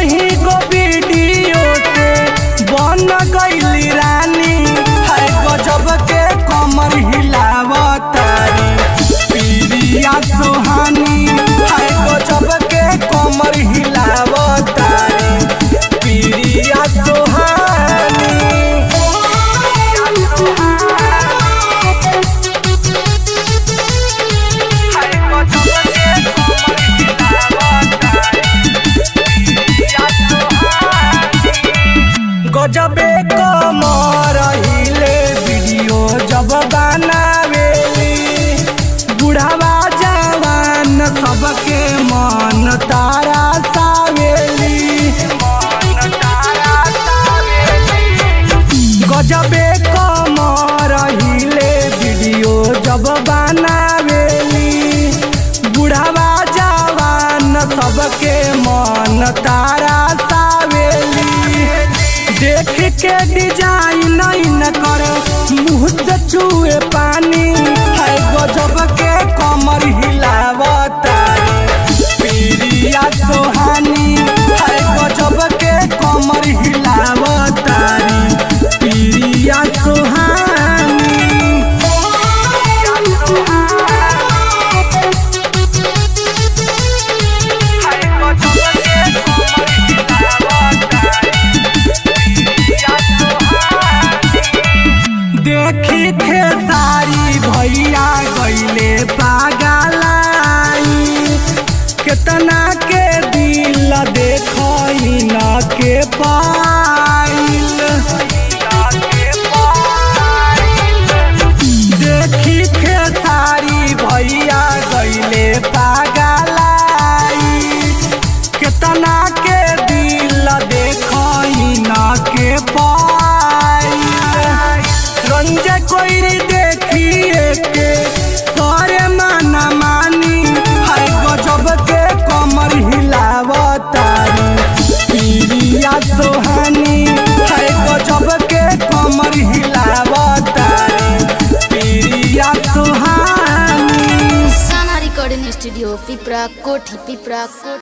कहीं गो वीडियो से बन गईली रानी है गजब के कमर हिलावतारी प्रिया सुहानी है गजब के कमर हिलावतारी प्रिया सुहानी। गजबे कमर हिले वीडियो जब बनावेली बुढ़ावा जवान सबके मन तारा सावेली गजबे कमर हिले वीडियो जब बनावेली बुढ़ावा जवान सबके मन तारा सावेली देख के डिजाइन न करे मुँह से चूहे पानी है गजब के कमर हिलावतारी प्रिया सुहानी है गजब के कमर हिलावतारी प्रिया सुहानी। देखी खेसारी भैया गईले पागलाई केतना के दिल देखई न के पाइल देखी खेसारी भैया गईले पागलाई केतना के दिल देखई न के पाइल रंजे कोई देखिए के करे माना मानी है गजब के कमर हिलावतारी प्रिया सुहानी है गजब के कमर हिलावतारी प्रिया सुहानी। साना रिकॉर्डिंग स्टूडियो पिपरा कोठी।